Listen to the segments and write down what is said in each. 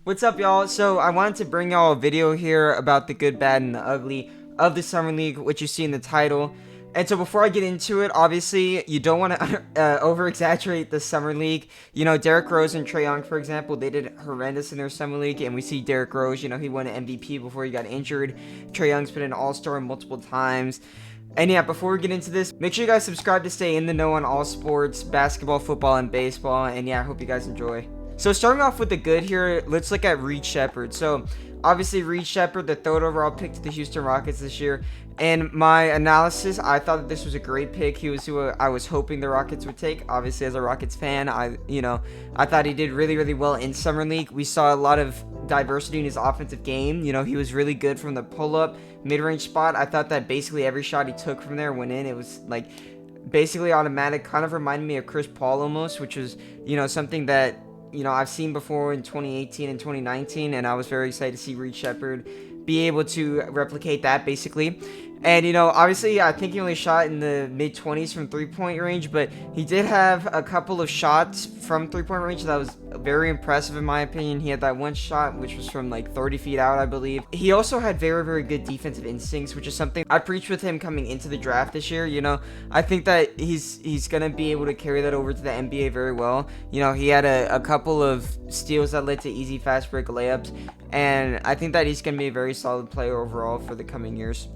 What's up, y'all? So I wanted to bring y'all a video here about the good, bad, and the ugly of the Summer League, which you see in the title. And so before I get into it, obviously, you don't want to over-exaggerate the Summer League. You know, Derrick Rose and Trae Young, for example, they did horrendous in their Summer League. And we see Derrick Rose, you know, he won an MVP before he got injured. Trae Young's been an all-star multiple times. And yeah, before we get into this, make sure you guys subscribe to stay in the know on all sports, basketball, football, and baseball. And yeah, I hope you guys enjoy. So starting off with the good here, let's look at Reed Sheppard. So obviously Reed Sheppard, the third overall pick to the Houston Rockets this year. And my analysis, I thought that this was a great pick. He was who I was hoping the Rockets would take. Obviously, as a Rockets fan, I thought he did really, really well in Summer League. We saw a lot of diversity in his offensive game. You know, he was really good from the pull-up, mid-range spot. I thought that basically every shot he took from there went in. It was like basically automatic. Kind of reminded me of Chris Paul almost, which was, you know, something that, you know, I've seen before in 2018 and 2019, and I was very excited to see Reed Sheppard be able to replicate that basically. And, you know, obviously, I think he only shot in the mid-20s from three-point range, but he did have a couple of shots from three-point range that was very impressive in my opinion. He had that one shot, which was from like 30 feet out, I believe. He also had very, very good defensive instincts, which is something I preached with him coming into the draft this year. You know, I think that he's going to be able to carry that over to the NBA very well. You know, he had a couple of steals that led to easy fast break layups, and I think that he's going to be a very solid player overall for the coming years.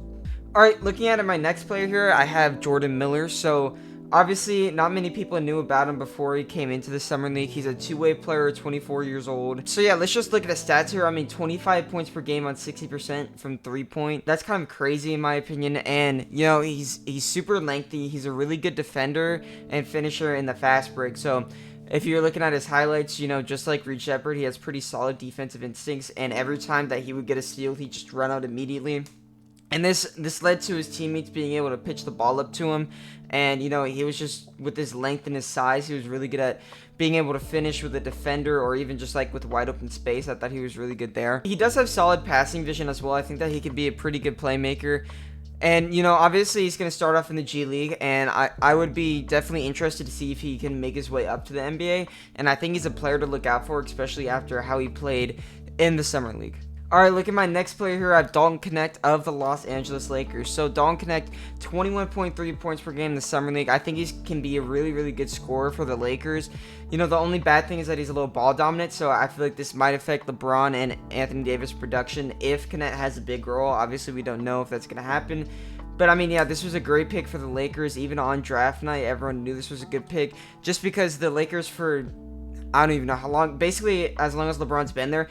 Alright, looking at my next player here, I have Jordan Miller. So, obviously, not many people knew about him before he came into the Summer League. He's a two-way player, 24 years old. So, yeah, let's just look at his stats here. I mean, 25 points per game on 60% from three-point. That's kind of crazy in my opinion. And, you know, he's super lengthy. He's a really good defender and finisher in the fast break. So, if you're looking at his highlights, you know, just like Reed Sheppard, he has pretty solid defensive instincts. And every time that he would get a steal, he'd just run out immediately. And this led to his teammates being able to pitch the ball up to him. And, you know, he was just, with his length and his size, he was really good at being able to finish with a defender or even just like with wide open space. I thought he was really good there. He does have solid passing vision as well. I think that he could be a pretty good playmaker. And, you know, obviously he's going to start off in the G League, and I would be definitely interested to see if he can make his way up to the NBA. And I think he's a player to look out for, especially after how he played in the Summer League. Alright, look at my next player here. I have Dalton Knecht of the Los Angeles Lakers. So, Dalton Knecht, 21.3 points per game in the Summer League. I think he can be a really, really good scorer for the Lakers. You know, the only bad thing is that he's a little ball dominant, so I feel like this might affect LeBron and Anthony Davis' production if Knecht has a big role. Obviously, we don't know if that's going to happen. But, I mean, yeah, this was a great pick for the Lakers. Even on draft night, everyone knew this was a good pick. Just because the Lakers for, I don't even know how long, basically as long as LeBron's been there,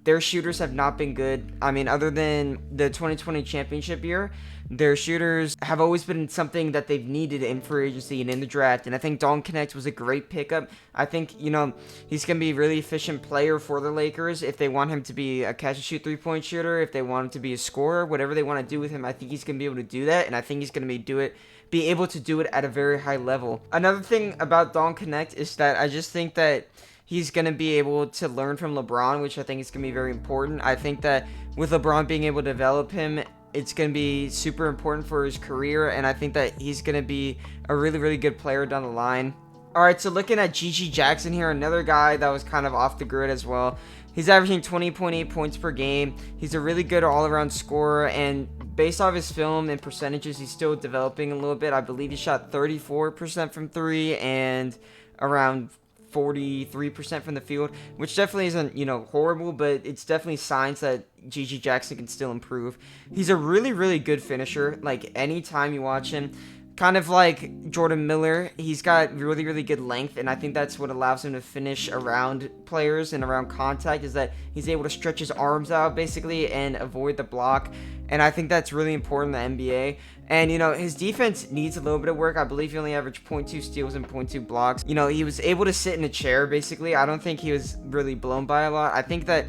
their shooters have not been good. I mean, other than the 2020 championship year, their shooters have always been something that they've needed in free agency and in the draft. And I think Dalton Knecht was a great pickup. I think, you know, he's going to be a really efficient player for the Lakers. If they want him to be a catch-and-shoot three-point shooter, if they want him to be a scorer, whatever they want to do with him, I think he's going to be able to do that. And I think he's going to be able to do it at a very high level. Another thing about Dalton Knecht is that I just think that he's going to be able to learn from LeBron, which I think is going to be very important. I think that with LeBron being able to develop him, it's going to be super important for his career, and I think that he's going to be a really, really good player down the line. Alright, so looking at G.G. Jackson here, another guy that was kind of off the grid as well. He's averaging 20.8 points per game. He's a really good all-around scorer, and based off his film and percentages, he's still developing a little bit. I believe he shot 34% from three and around 43% from the field, which definitely isn't, you know, horrible, but it's definitely signs that G.G. Jackson can still improve. He's a really, really good finisher. Like, anytime you watch him, kind of like Jordan Miller, he's got really, really good length, and I think that's what allows him to finish around players and around contact, is that he's able to stretch his arms out, basically, and avoid the block, and I think that's really important in the NBA. And, you know, his defense needs a little bit of work. I believe he only averaged 0.2 steals and 0.2 blocks. You know, he was able to sit in a chair, basically. I don't think he was really blown by a lot. I think that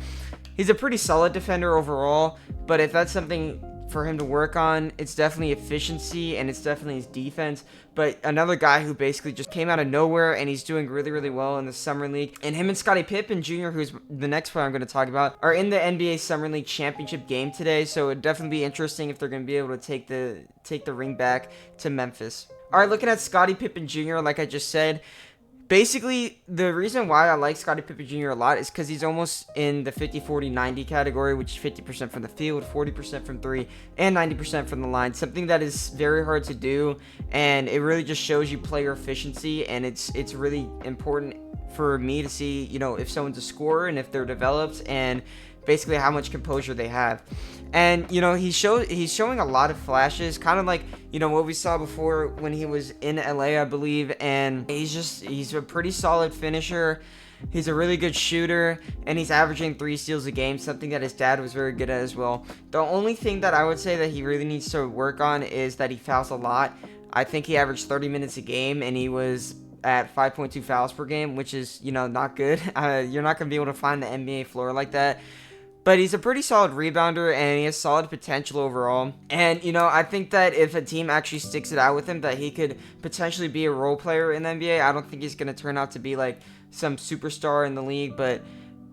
he's a pretty solid defender overall, but if that's something for him to work on, it's definitely efficiency and it's definitely his defense. But another guy who basically just came out of nowhere and he's doing really, really well in the Summer League. And him and Scottie Pippen Jr., who's the next player I'm going to talk about, are in the NBA Summer League championship game today. So it'd definitely be interesting if they're going to be able to take the ring back to Memphis. All right, looking at Scottie Pippen Jr., like I just said, Basically, the reason why I like Scottie Pippen Jr. a lot is because he's almost in the 50-40-90 category, which is 50% from the field, 40% from three, and 90% from the line. Something that is very hard to do, and it really just shows you player efficiency, and it's really important for me to see, if someone's a scorer and if they're developed, and basically how much composure they have. And he's showing a lot of flashes, kind of like what we saw before when he was in LA, I believe. And he's a pretty solid finisher. He's a really good shooter, and he's averaging 3 steals a game, something that his dad was very good at as well. The only thing that I would say that he really needs to work on is that he fouls a lot. I think he averaged 30 minutes a game, and he was at 5.2 fouls per game, which is not good. You're not going to be able to find the NBA floor like that. But he's a pretty solid rebounder, and he has solid potential overall. And, I think that if a team actually sticks it out with him, that he could potentially be a role player in the NBA. I don't think he's going to turn out to be like some superstar in the league. But,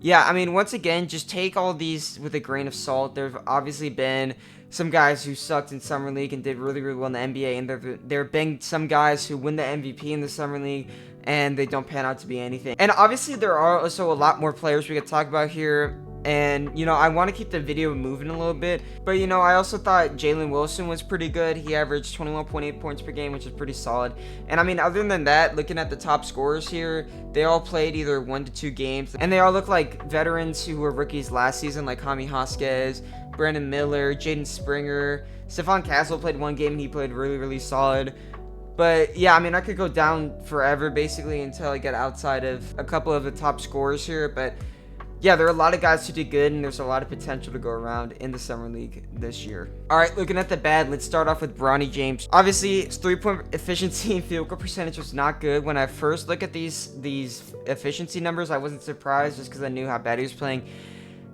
yeah, I mean, once again, just take all these with a grain of salt. There have obviously been some guys who sucked in Summer League and did really, really well in the NBA. And there have been some guys who win the MVP in the Summer League, and they don't pan out to be anything. And obviously, there are also a lot more players we could talk about here. And, I want to keep the video moving a little bit. But, I also thought Jalen Wilson was pretty good. He averaged 21.8 points per game, which is pretty solid. And, I mean, other than that, looking at the top scorers here, they all played either 1 to 2 games. And they all look like veterans who were rookies last season, like Jaime Jaquez, Brandon Miller, Jaden Springer. Stephon Castle played 1 game, and he played really, really solid. But, yeah, I mean, I could go down forever, basically, until I get outside of a couple of the top scorers here. But yeah, there are a lot of guys who did good, and there's a lot of potential to go around in the Summer League this year. All right, looking at the bad, let's start off with Bronny James. Obviously, his 3-point efficiency and field goal percentage was not good. When I first look at these efficiency numbers, I wasn't surprised just because I knew how bad he was playing.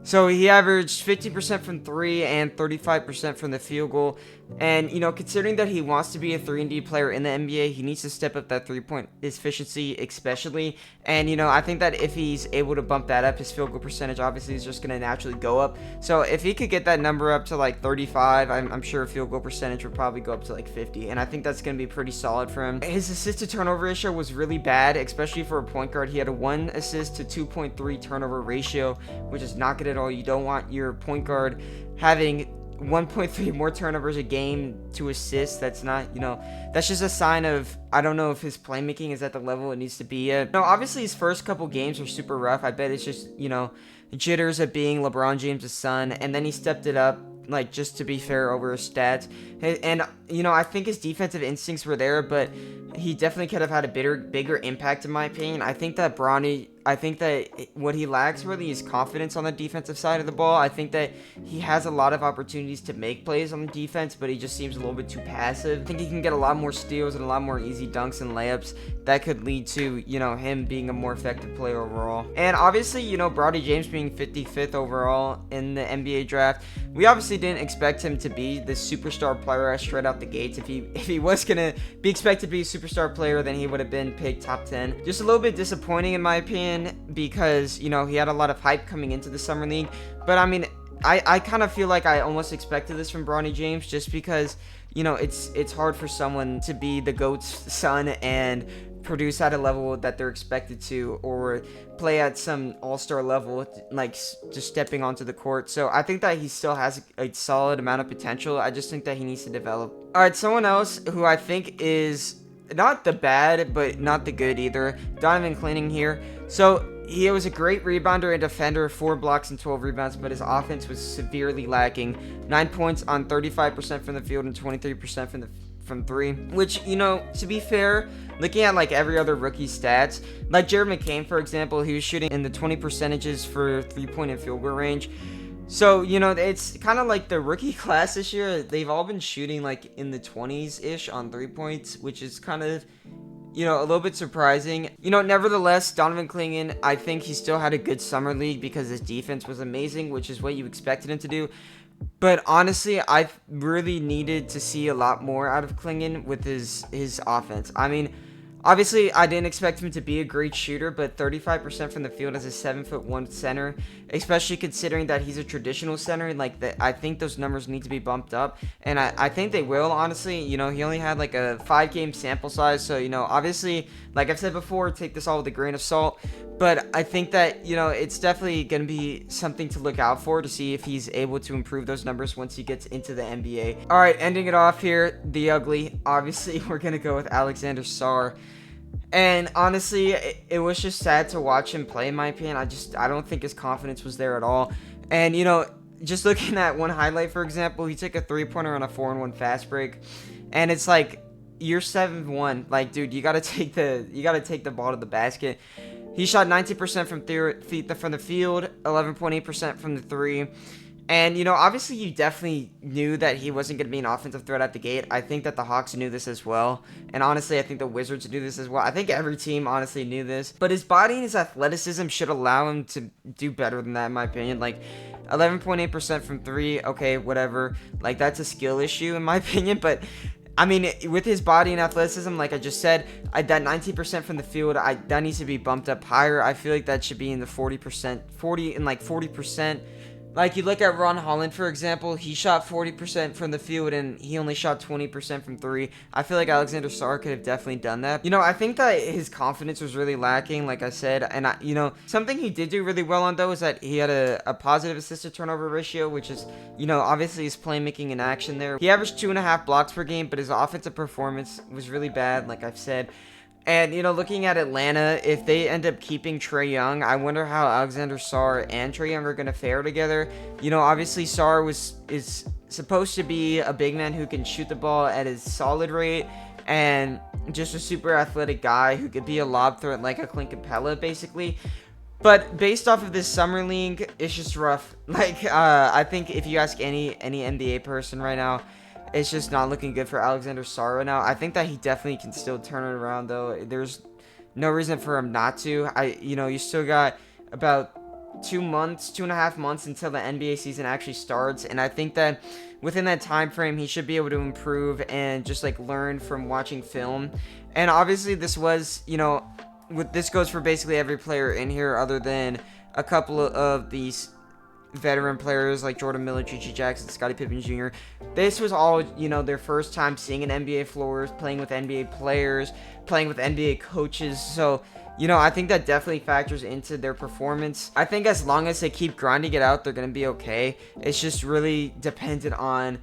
So he averaged 50% from 3 and 35% from the field goal. And, considering that he wants to be a 3-and-D player in the NBA, he needs to step up that 3-point efficiency especially. And, I think that if he's able to bump that up, his field goal percentage obviously is just going to naturally go up. So if he could get that number up to like 35, I'm sure field goal percentage would probably go up to like 50. And I think that's going to be pretty solid for him. His assist to turnover ratio was really bad, especially for a point guard. He had a 1 assist to 2.3 turnover ratio, which is not good at all. You don't want your point guard having 1.3 more turnovers a game to assist. That's not, that's just a sign of, I don't know if his playmaking is at the level it needs to be at. No, obviously his first couple games were super rough. I bet it's just, jitters of being LeBron James' son, and then he stepped it up, like, just to be fair, over his stats. And, I think his defensive instincts were there, but he definitely could have had a bigger impact, in my opinion. I think that what he lacks really is confidence on the defensive side of the ball. I think that he has a lot of opportunities to make plays on the defense, but he just seems a little bit too passive. I think he can get a lot more steals and a lot more easy dunks and layups that could lead to, him being a more effective player overall. And obviously, Bronny James being 55th overall in the NBA draft, we obviously didn't expect him to be this superstar player straight out the gates. If he was gonna be expected to be a superstar player, then he would have been picked top 10. Just a little bit disappointing in my opinion, because he had a lot of hype coming into the Summer League. But I mean, I kind of feel like I almost expected this from Bronny James, just because it's hard for someone to be the GOAT's son and produce at a level that they're expected to, or play at some all-star level, like just stepping onto the court. So I think that he still has a solid amount of potential. I just think that he needs to develop. All right, someone else who I think is not the bad, but not the good either, Donovan Clingan here. So he was a great rebounder and defender, 4 blocks and 12 rebounds, but his offense was severely lacking. 9 points on 35% from the field and 23% from 3, which, to be fair, looking at like every other rookie stats, like Jared McCain, for example, he was shooting in the 20 percentages for 3-point and field goal range. So, it's kind of like the rookie class this year, they've all been shooting like in the 20s-ish on 3 points, which is kind of, a little bit surprising. Nevertheless, Donovan Clingan, I think he still had a good Summer League because his defense was amazing, which is what you expected him to do. But honestly, I really needed to see a lot more out of Clingan with his offense. I mean, Obviously, I didn't expect him to be a great shooter, but 35% from the field as a 7'1" center, especially considering that he's a traditional center, and like I think those numbers need to be bumped up, and I think they will, honestly. You know, he only had like a 5-game sample size, so, you know, obviously, like I've said before, take this all with a grain of salt, but I think that, you know, it's definitely going to be something to look out for to see if he's able to improve those numbers once he gets into the NBA. All right, ending it off here, the ugly. Obviously, we're going to go with Alexander Sarr. And honestly, it was just sad to watch him play, in my opinion. I don't think his confidence was there at all. And, you know, just looking at one highlight, for example, he took a 3-pointer on a 4-and-1 fast break. And it's like, you're 7'1". Like, dude, you gotta take the ball to the basket. He shot 19% from the field, 11.8% from the three. And, you know, obviously you definitely knew that he wasn't going to be an offensive threat at the gate. I think that the Hawks knew this as well. And honestly, I think the Wizards knew this as well. I think every team honestly knew this. But his body and his athleticism should allow him to do better than that, in my opinion. Like, 11.8% from three, okay, whatever. Like, that's a skill issue, in my opinion. But I mean, with his body and athleticism, like I just said, that 19% from the field, that needs to be bumped up higher. I feel like that should be in the 40%. Like, you look at Ron Holland, for example, he shot 40% from the field, and he only shot 20% from three. I feel like Alexander Sarr could have definitely done that. You know, I think that his confidence was really lacking, like I said, and, you know, something he did do really well on, though, is that he had a positive assist-to-turnover ratio, which is, you know, obviously his playmaking in action there. He averaged 2.5 blocks per game, but his offensive performance was really bad, like I've said. And, you know, looking at Atlanta, if they end up keeping Trae Young, I wonder how Alexander Sarr and Trae Young are going to fare together. You know, obviously Sarr is supposed to be a big man who can shoot the ball at a solid rate, and just a super athletic guy who could be a lob threat like a Clint Capella, basically. But based off of this summer league, it's just rough. Like, I think if you ask any NBA person right now, it's just not looking good for Alexander Sarr right now. I think that he definitely can still turn it around, though. There's no reason for him not to. You know, you still got about 2.5 months until the NBA season actually starts, and I think that within that time frame, he should be able to improve and just like learn from watching film. And obviously, this was, you know, this goes for basically every player in here, other than a couple of these veteran players like Jordan Miller, G.G. Jackson, Scottie Pippen Jr. This was all, you know, their first time seeing an NBA floors, playing with NBA players, playing with NBA coaches. So, you know, I think that definitely factors into their performance. I think as long as they keep grinding it out, they're going to be okay. It's just really dependent on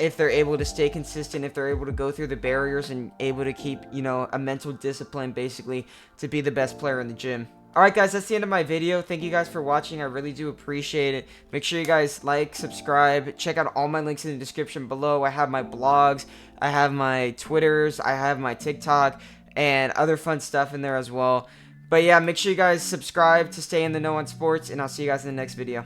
if they're able to stay consistent, if they're able to go through the barriers and able to keep, you know, a mental discipline basically to be the best player in the gym. Alright guys, that's the end of my video. Thank you guys for watching. I really do appreciate it. Make sure you guys like, subscribe, check out all my links in the description below. I have my blogs, I have my Twitters, I have my TikTok, and other fun stuff in there as well. But yeah, make sure you guys subscribe to stay in the know on sports, and I'll see you guys in the next video.